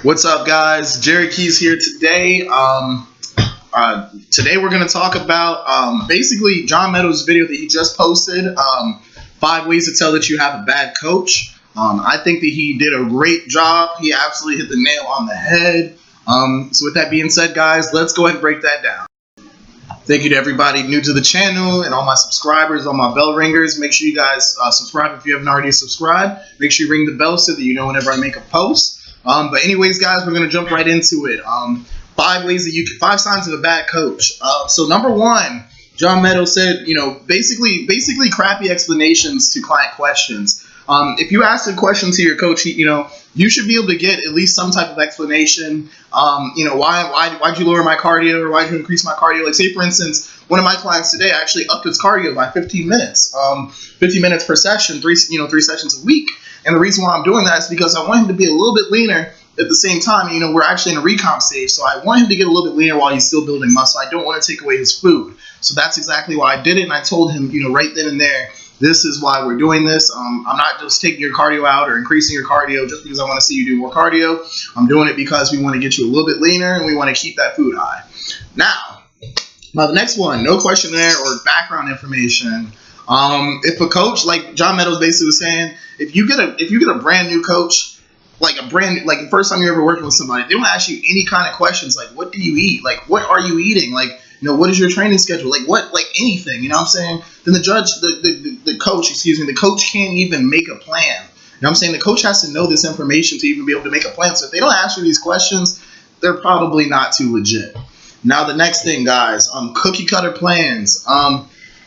What's up, guys? Jerry Keys here today. Today we're going to talk about basically John Meadows' video that he just posted, 5 ways to tell that you have a bad coach. I think that he did a great job. He absolutely hit the nail on the head. So with that being said, guys, let's go ahead and break that down. Thank you to everybody new to the channel and all my subscribers, all my bell ringers. Make sure you guys subscribe if you haven't already subscribed. Make sure you ring the bell so that you know whenever I make a post. But anyways, guys, we're going to jump right into it. 5 signs of a bad coach. So number one, John Meadows said, basically crappy explanations to client questions. If you ask a question to your coach, you should be able to get at least some type of explanation. Why'd you lower my cardio, or why'd you increase my cardio? Like, say for instance, one of my clients today actually upped his cardio by 15 minutes, 15 minutes per session, three sessions a week. And the reason why I'm doing that is because I want him to be a little bit leaner at the same time. We're actually in a recomp stage, so I want him to get a little bit leaner while he's still building muscle. I don't want to take away his food. So that's exactly why I did it, and I told him, right then and there, this is why we're doing this. I'm not just taking your cardio out or increasing your cardio just because I want to see you do more cardio. I'm doing it because we want to get you a little bit leaner, and we want to keep that food high. Now the next one, no questionnaire or background information. If a coach, like John Meadows basically was saying, if you get a brand new coach, like the first time you're ever working with somebody, they don't ask you any kind of questions like, what do you eat? Like, what are you eating? Like, what is your training schedule? Like, anything, you know what I'm saying? Then the coach can't even make a plan. You know what I'm saying? The coach has to know this information to even be able to make a plan. So if they don't ask you these questions, they're probably not too legit. Now, the next thing, guys, cookie cutter plans.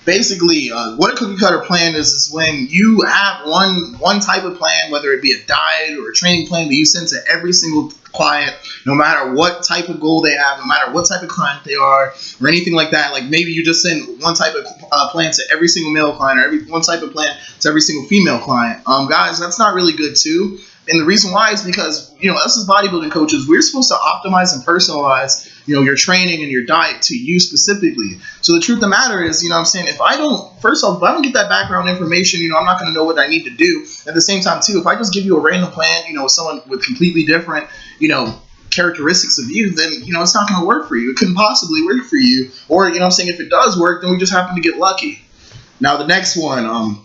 Basically, what a cookie cutter plan is when you have one type of plan, whether it be a diet or a training plan that you send to every single client, no matter what type of goal they have, no matter what type of client they are, or anything like that. Like maybe you just send one type of plan to every single male client, or one type of plan to every single female client. Guys, that's not really good too. And the reason why is because, us as bodybuilding coaches, we're supposed to optimize and personalize, your training and your diet to you specifically. So the truth of the matter is, if I don't get that background information, I'm not going to know what I need to do. At the same time, too, if I just give you a random plan, someone with completely different, characteristics of you, then, it's not going to work for you. It couldn't possibly work for you. Or, if it does work, then we just happen to get lucky. Now, the next one,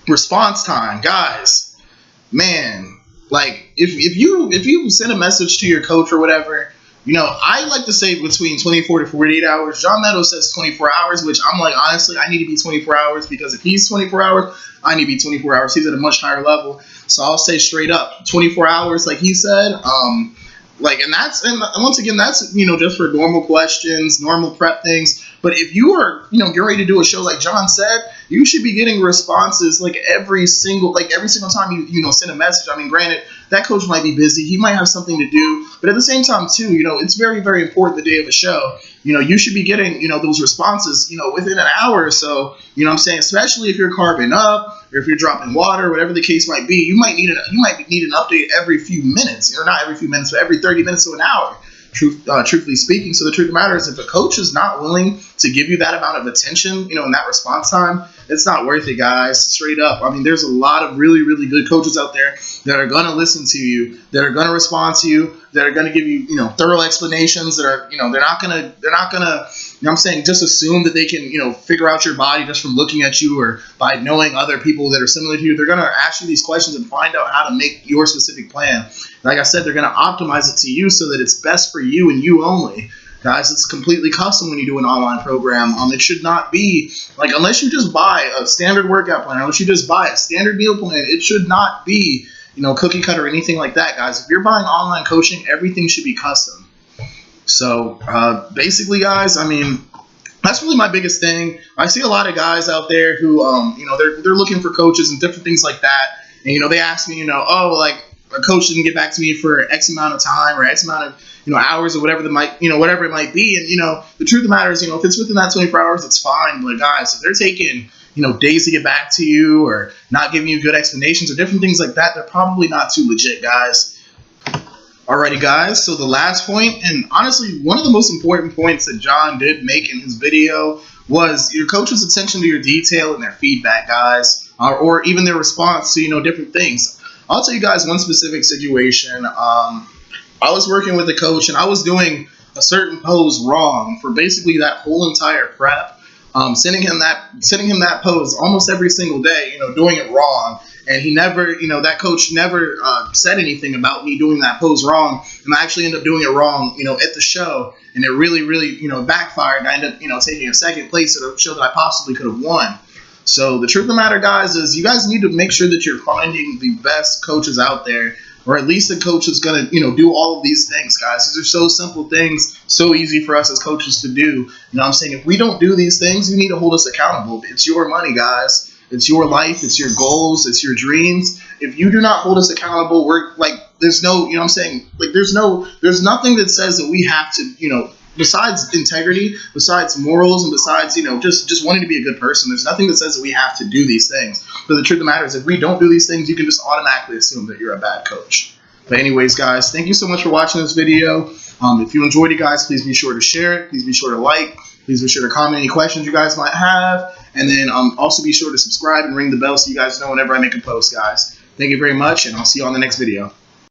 response time. Guys, man. Like, if you send a message to your coach or whatever, I like to say between 24 to 48 hours. John Meadows says 24 hours, which I'm like, honestly, I need to be 24 hours because if he's 24 hours, I need to be 24 hours. He's at a much higher level. So I'll say straight up 24 hours, like he said. And once again, that's, just for normal questions, normal prep things. But if you are, getting ready to do a show like John said, you should be getting responses like every single time you send a message. I mean, granted, that coach might be busy. He might have something to do. But at the same time, too, it's very, very important the day of a show. You should be getting, those responses, within an hour or so. You know what I'm saying? Especially if you're carving up or if you're dropping water, whatever the case might be. You might need an update every few minutes. Or not every few minutes, but every 30 minutes to an hour. Truthfully speaking. So the truth of the matter is, if a coach is not willing to give you that amount of attention, in that response time, it's not worth it, guys. Straight up. I mean, there's a lot of really, really good coaches out there that are going to listen to you, that are going to respond to you, that are going to give you, thorough explanations, that are, they're not going to, just assume that they can, figure out your body just from looking at you or by knowing other people that are similar to you. They're going to ask you these questions and find out how to make your specific plan. Like I said, they're going to optimize it to you so that it's best for you and you only. Guys, it's completely custom when you do an online program. It should not be, unless you just buy a standard workout plan, unless you just buy a standard meal plan, it should not be, cookie cutter or anything like that, guys. If you're buying online coaching, everything should be custom. So, basically, guys, I mean, that's really my biggest thing. I see a lot of guys out there who, they're looking for coaches and different things like that. And, they ask me, a coach didn't get back to me for X amount of time or X amount of, hours or whatever whatever it might be. And, the truth of the matter is, if it's within that 24 hours, it's fine. But guys, if they're taking, days to get back to you or not giving you good explanations or different things like that, they're probably not too legit, guys. Alrighty, guys. So the last point, and honestly, one of the most important points that John did make in his video was your coach's attention to your detail and their feedback, guys, or even their response to, different things. I'll tell you guys one specific situation. I was working with a coach and I was doing a certain pose wrong for basically that whole entire prep. Sending him that pose almost every single day, doing it wrong. And he never, that coach never said anything about me doing that pose wrong. And I actually ended up doing it wrong, at the show. And it really, really, backfired. And I ended up, taking a second place at a show that I possibly could have won. So the truth of the matter, guys, is you guys need to make sure that you're finding the best coaches out there, or at least a coach that's going to, do all of these things, guys. These are so simple things, so easy for us as coaches to do. You know what I'm saying? If we don't do these things, you need to hold us accountable. It's your money, guys. It's your life. It's your goals. It's your dreams. If you do not hold us accountable, we're like, there's no, you know what I'm saying? Like, there's nothing that says that we have to, besides integrity, besides morals, and besides, just wanting to be a good person, there's nothing that says that we have to do these things. But the truth of the matter is, if we don't do these things, you can just automatically assume that you're a bad coach. But anyways, guys, thank you so much for watching this video. If you enjoyed it, guys, please be sure to share it. Please be sure to like. Please be sure to comment any questions you guys might have. And then also be sure to subscribe and ring the bell so you guys know whenever I make a post, guys. Thank you very much, and I'll see you on the next video.